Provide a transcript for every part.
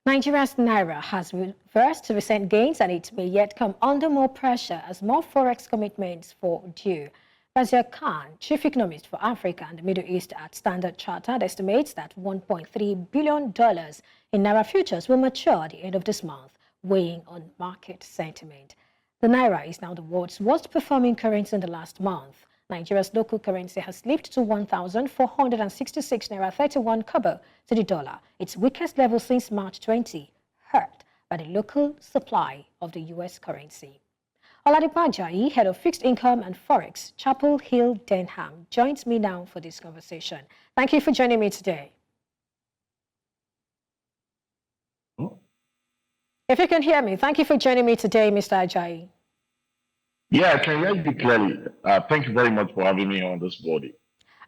Nigeria's Naira has reversed recent gains and it may yet come under more pressure as more forex commitments fall due. Razia Khan, chief economist for Africa and the Middle East at Standard Chartered, estimates that $1.3 billion in Naira futures will mature at the end of this month, weighing on market sentiment. The Naira is now the world's worst performing currency in the last month. Nigeria's local currency has slipped to 1,466 Naira 31 kobo to the dollar, its weakest level since March 20, hurt by the local supply of the U.S. currency. Oladipo Ajayi, head of fixed income and forex, Chapel Hill Denham, joins me now for this conversation. Thank you for joining me today. If you can hear me, thank you for joining me today, Mr. Ajayi. Yeah, I can hear you clearly. Thank you very much for having me on this body.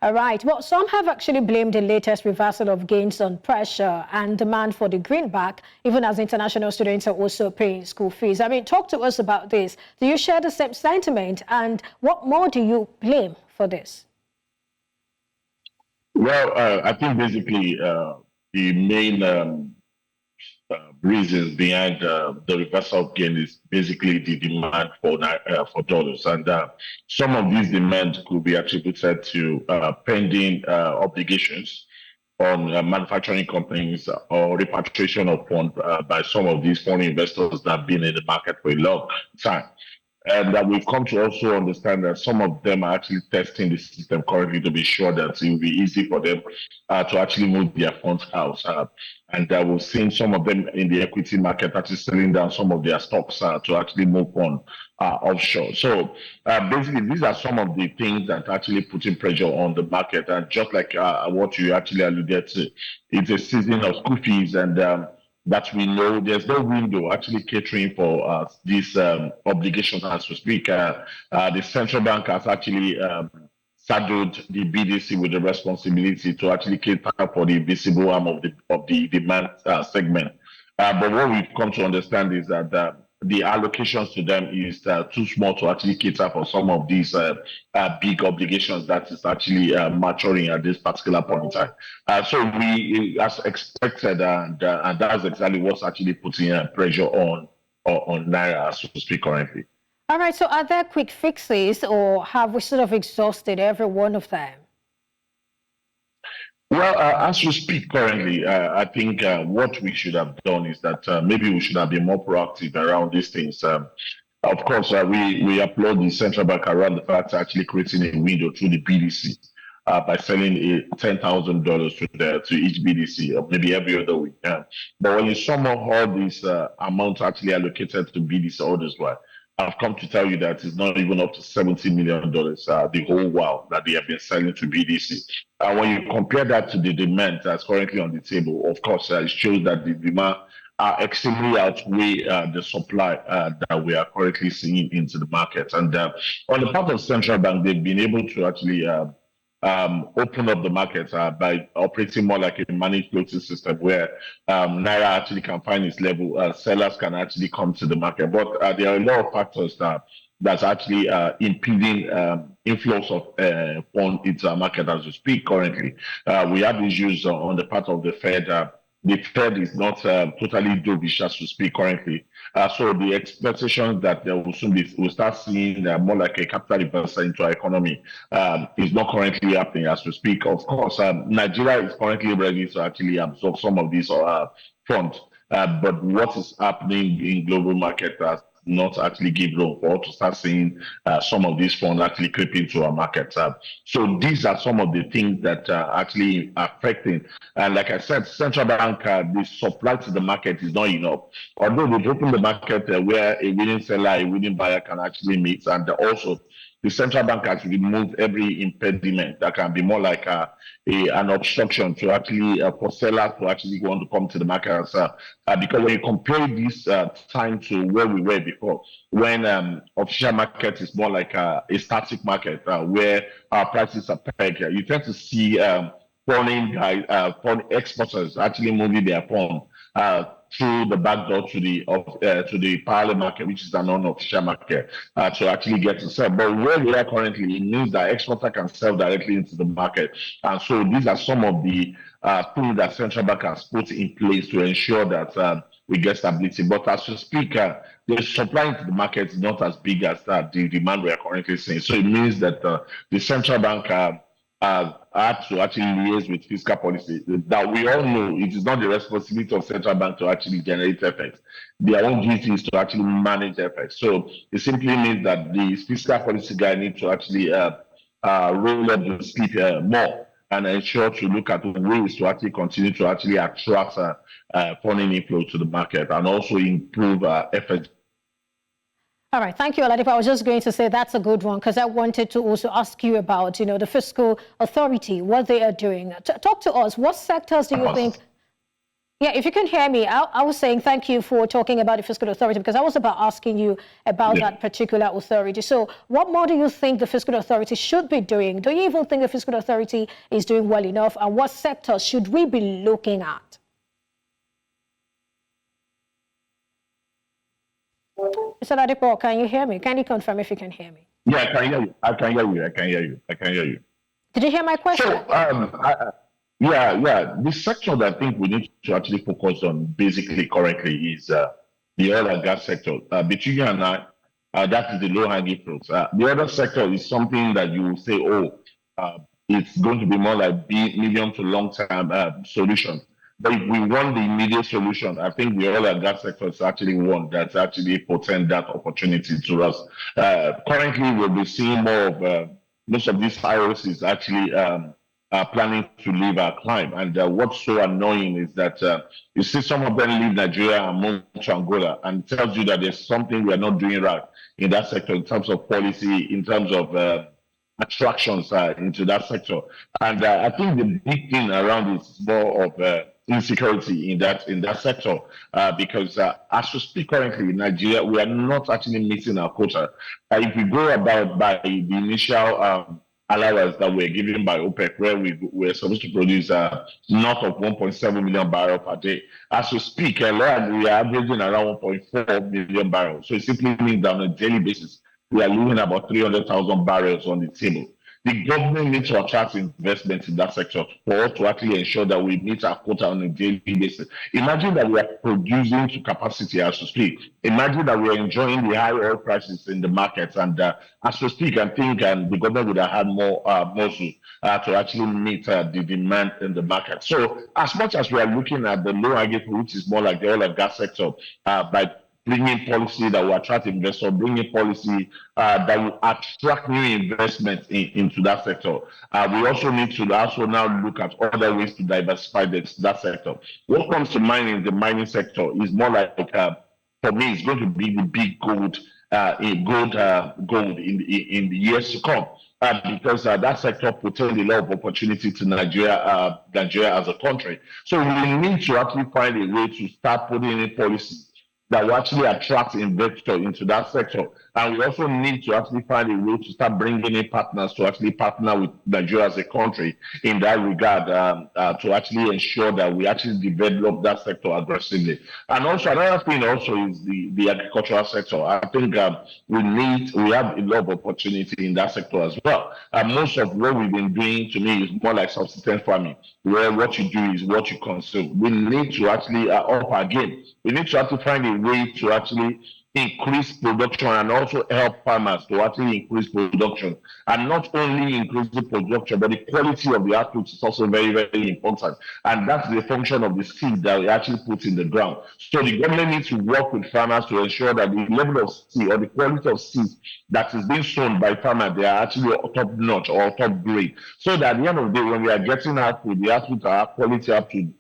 All right. Well, some have actually blamed the latest reversal of gains on pressure and demand for the greenback, even as international students are also paying school fees. I mean, talk to us about this. Do you share the same sentiment? And what more do you blame for this? Well, I think basically the main reasons behind the reversal of gain is basically the demand for dollars, and some of these demands could be attributed to pending obligations on manufacturing companies or repatriation of funds by some of these foreign investors that have been in the market for a long time. And that we've come to also understand that some of them are actually testing the system currently to be sure that it will be easy for them to actually move their funds out. And we've seen some of them in the equity market actually selling down some of their stocks to actually move on offshore. So basically, these are some of the things that actually putting pressure on the market. And just like what you actually alluded to, it's a season of school fees and that we know there's no window actually catering for these obligations as we speak. The central bank has actually saddled the BDC with the responsibility to actually cater for the visible arm of the demand segment. But what we've come to understand is that the allocations to them is too small to actually cater for some of these big obligations that is actually maturing at this particular point in time. So we, as expected, and that's exactly what's actually putting pressure on Naira as we speak currently. All right, so are there quick fixes or have we sort of exhausted every one of them? Well, as we speak currently, I think what we should have done is that maybe we should have been more proactive around these things. Of course, we applaud the central bank around the fact actually creating a window through the BDC by selling $10,000 to each BDC, or maybe every other week. But when you sum up all these amounts actually allocated to BDC orders, I've come to tell you that it's not even up to $70 million the whole while that they have been selling to BDC. When you compare that to the demand that's currently on the table, of course, it shows that the demand extremely outweigh the supply that we are currently seeing into the market. And on the part of central bank, they've been able to actually open up the market by operating more like a managed floating system where Naira actually can find its level, sellers can actually come to the market. But there are a lot of factors that's actually impeding inflows of funds into our market as we speak currently. We have issues on the part of the Fed. The Fed is not totally dovish as we speak currently. So the expectation that there will soon be, we'll start seeing more like a capital reversal into our economy is not currently happening as we speak. Of course, Nigeria is currently ready to actually absorb some of these funds. But what is happening in global market has not actually give room for to start seeing some of these funds actually creep into our market. So these are some of the things that are actually affecting. And like I said, central bank, the supply to the market is not enough. Although they've opened the market where a willing seller, a willing buyer can actually meet, and also the central bank has removed every impediment that can be more like an obstruction to actually for sellers to actually want to come to the market. Because when you compare this time to where we were before, when official market is more like a static market where our prices are pegged, you tend to see foreign exporters actually moving their funds through the back door to the parallel market, which is a non-official market, to actually get to sell. But where we are currently, it means that exporter can sell directly into the market. And so these are some of the things that central bank has put in place to ensure that we get stability. But as you speak, the supply into the market is not as big as the demand we are currently seeing. So it means that the central bank had to actually liaise with fiscal policy. That we all know it is not the responsibility of central bank to actually generate effects. Their own duty is to actually manage effects. So it simply means that the fiscal policy guy needs to actually roll up the sleeve more and ensure to look at ways to actually continue to actually attract foreign inflow to the market and also improve effect. All right, thank you, Oladipo. I was just going to say that's a good one because I wanted to also ask you about, the Fiscal Authority, what they are doing. Talk to us. What sectors do you think? Yeah, if you can hear me, I was saying thank you for talking about the Fiscal Authority because I was about asking you about that particular authority. So what more do you think the Fiscal Authority should be doing? Do you even think the Fiscal Authority is doing well enough? And what sectors should we be looking at? Mr. Oladipo, can you hear me? Can you confirm if you can hear me? Yeah, I can hear you. I can hear you. Did you hear my question? So, yeah. The sector that I think we need to actually focus on basically currently is the oil and gas sector. Between you and I, that is the low-hanging fruit. The other sector is something that you will say, it's going to be more like medium to long-term solution. But if we want the immediate solution, I think the oil and gas sector is actually one that's actually portend that opportunity to us. Currently, we'll be seeing more of most of these IOCs actually planning to leave our climb. And what's so annoying is that you see some of them leave Nigeria and move to Angola, and it tells you that there's something we are not doing right in that sector in terms of policy, in terms of attractions into that sector. And I think the big thing around is more of insecurity in that sector because as we speak currently in Nigeria, we are not actually meeting our quota. If we go about by the initial allowance that we're given by OPEC, where we're supposed to produce north of 1.7 million barrels per day. As we speak, we are averaging around 1.4 million barrels. So it simply means that on a daily basis, we are leaving about 300,000 barrels on the table. The government needs to attract investment in that sector for us to actually ensure that we meet our quota on a daily basis. Imagine that we are producing to capacity as we speak. Imagine that we are enjoying the high oil prices in the market. And as we speak, I think the government would have had more muscle to actually meet the demand in the market. So as much as we are looking at the low-hanging fruit, which is more like the oil and gas sector, by bringing policy that will attract investors, bringing policy that will attract new investment into that sector. We also need to now look at other ways to diversify that sector. What comes to mind in the mining sector is more like, for me, it's going to be the big gold in the years to come. Because that sector portends a lot of opportunity to Nigeria as a country. So we need to actually find a way to start putting in policy that will actually attract investors into that sector. And we also need to actually find a way to start bringing in partners to actually partner with Nigeria as a country in that regard to actually ensure that we actually develop that sector aggressively. And also another thing also is the agricultural sector. I think we have a lot of opportunity in that sector as well. Most of what we've been doing to me is more like subsistence farming, where what you do is what you consume. We need to actually up our game. We need to actually find a way to actually increase production and also help farmers to actually increase production. And not only increase the production, but the quality of the output is also very, very important. And that's the function of the seed that we actually put in the ground. So the government needs to work with farmers to ensure that the level of seed or the quality of seed that is being sown by farmers, they are actually top notch or top grade. So that at the end of the day, when we are getting output, the output are quality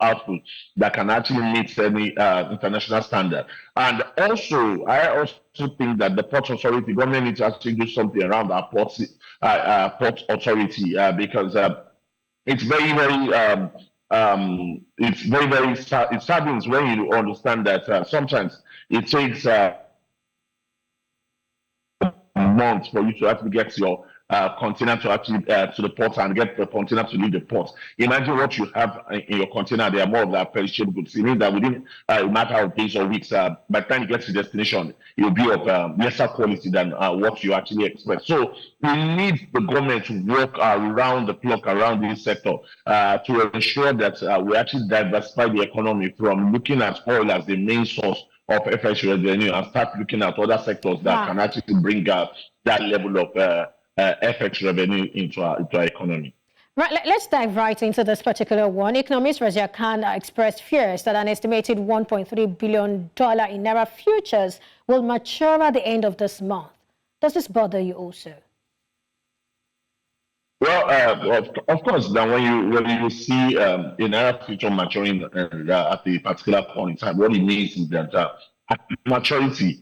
output that can actually meet any international standard. And also, I also think that the Port Authority, government needs to actually do something around our Port Authority because it's very, very, it saddens when you understand that sometimes it takes months for you to actually get your container to actually to the port and get the container to leave the port. Imagine what you have in your container. There are more of that perishable goods. It means that within a matter of days or weeks, by the time you get to destination, it will be of lesser quality than what you actually expect. So we need the government to work around the clock around this sector to ensure that we actually diversify the economy from looking at oil as the main source of FX revenue and start looking at other sectors that can actually bring that level of FX revenue into our economy. Right, let's dive right into this particular one. Economist Razia Khan expressed fears that an estimated $1.3 billion in Naira futures will mature at the end of this month. Does this bother you also? Well, of course, then when you see a Naira future maturing at a particular point in time, what it means is that at maturity,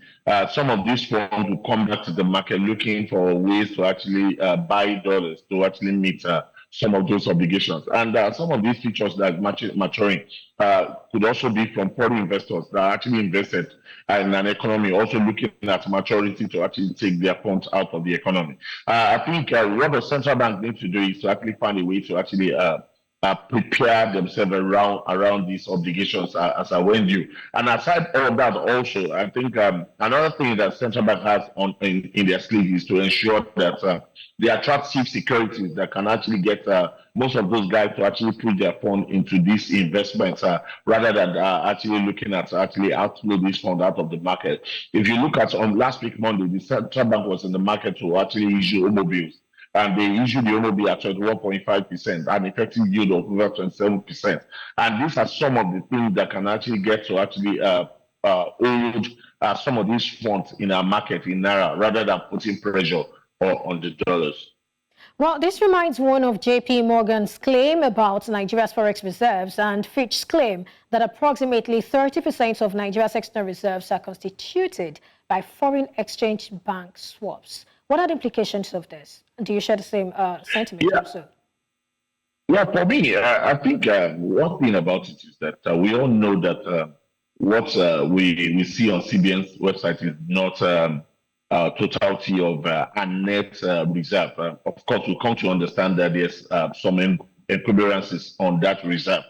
some of these funds will come back to the market looking for ways to actually buy dollars to actually meet some of those obligations. And some of these features that are maturing could also be from foreign investors that are actually invested in an economy, also looking at maturity to actually take their funds out of the economy. I think what the central bank needs to do is to actually find a way to actually prepare themselves around these obligations as I went due. And aside all that, also, I think another thing that central bank has in their sleeve is to ensure that they attract cheap securities that can actually get most of those guys to actually put their fund into these investments rather than actually looking at actually outflow these funds out of the market. If you look at on last week Monday, the central bank was in the market to actually issue automobiles. And they issued the OMOB at 21.5%, an effective yield of over 27%. And these are some of the things that can actually get to actually hold some of these funds in our market in Naira rather than putting pressure on the dollars. Well, this reminds one of JP Morgan's claim about Nigeria's forex reserves and Fitch's claim that approximately 30% of Nigeria's external reserves are constituted by foreign exchange bank swaps. What are the implications of this? Do you share the same sentiment also? Yeah, for me, I think one thing about it is that we all know that what we see on CBN's website is not totality of a net reserve. Of course, we come to understand that there's some encumbrances on that reserve.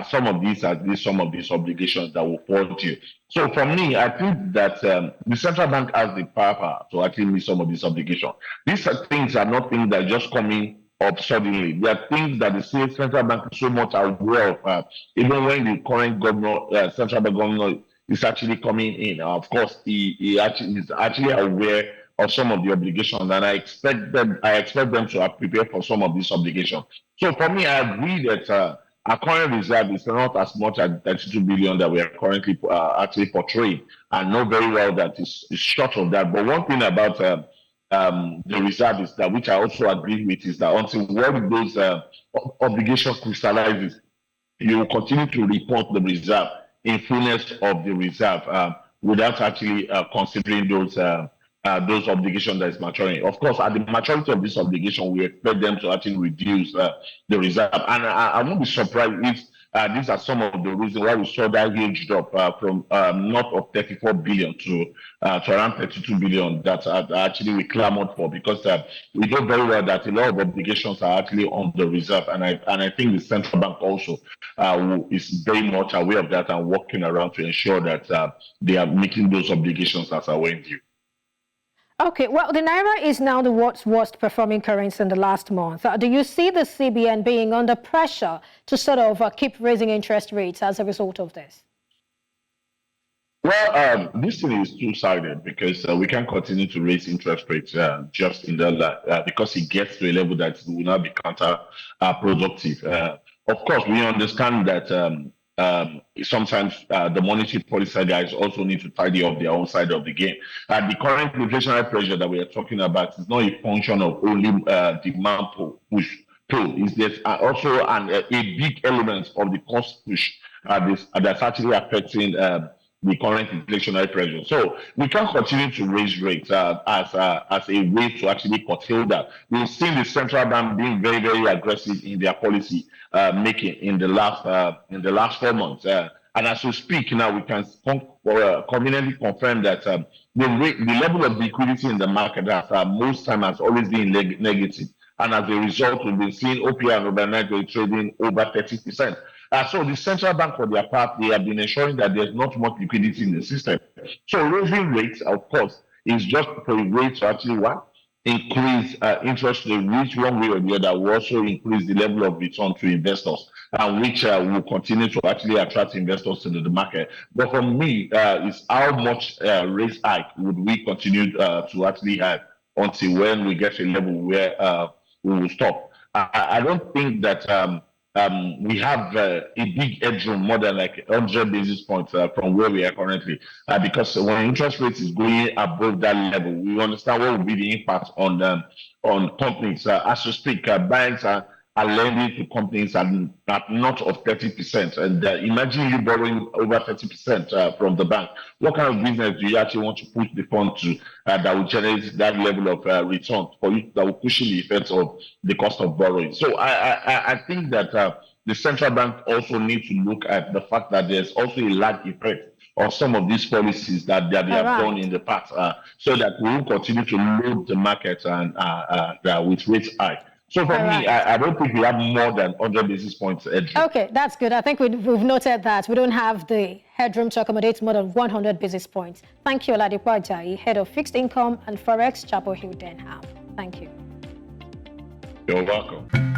Some of these are some of these obligations that will fall due. So for me, I think that the central bank has the power to actually meet some of these obligations. These are things are not things that just coming up suddenly. They are things that the central bank is so much aware of. Even when the current governor, central bank governor, is actually coming in. Of course, he actually is actually aware of some of the obligations, and I expect them to prepare for some of these obligations. So for me, I agree that our current reserve is not as much as 32 billion that we are currently actually portraying, and know very well that is short of that. But one thing about the reserve is that, which I also agree with, is that until when those obligations crystallizes, you will continue to report the reserve in fullness of the reserve without actually considering those obligations that is maturing. Of course, at the maturity of this obligation, we expect them to actually reduce the reserve. And I won't be surprised if these are some of the reasons why we saw that huge drop from north of 34 billion to around 32 billion that actually we clamored for, because we know very well that a lot of obligations are actually on the reserve. And I think the central bank also is very much aware of that and working around to ensure that they are meeting those obligations as I went due. Okay, well, the Naira is now the world's worst performing currency in the last month. Do you see the CBN being under pressure to sort of keep raising interest rates as a result of this? Well, this thing is two-sided, because we can't continue to raise interest rates just in the because it gets to a level that will not be counterproductive. Of course, we understand that sometimes the monetary policy guys also need to tidy up their own side of the game. The current inflationary pressure that we are talking about is not a function of only demand push. Is there's also a big element of the cost push that's actually affecting the current inflationary pressure. So we can't continue to raise rates as a way to actually curtail that. We've seen the central bank being very, very aggressive in their policy making in the last 4 months. And as we speak now, we can conveniently confirm that the level of liquidity in the market has most time has always been negative. And as a result, we've been seeing OPR and overnight trading over 30%. So the central bank, for their part, they have been ensuring that there's not much liquidity in the system. So raising rates, of course, is just for a way to actually increase interest rate, which one way or the other will also increase the level of return to investors, which will continue to actually attract investors into the market. But for me, it's how much rate hike would we continue to actually have until when we get a level where we will stop. I don't think that we have a big headroom, more than like 100 basis points from where we are currently, because when interest rates is going above that level, we understand what will be the impact on companies. As we speak, banks are lending to companies at not of 30%. And imagine you borrowing over 30% from the bank. What kind of business do you actually want to put the fund to that will generate that level of return for you, that will cushion the effects of the cost of borrowing? So I think that the central bank also needs to look at the fact that there's also a lag effect of some of these policies that they have done in the past, so that we will continue to load the market and with rates high. So for me, I don't think we have more than 100 basis points headroom. Okay, that's good. I think we've noted that we don't have the headroom to accommodate more than 100 basis points. Thank you, Oladipo Ajayi, Head of Fixed Income and Forex, Chapel Hill Denham. Thank you. You're welcome.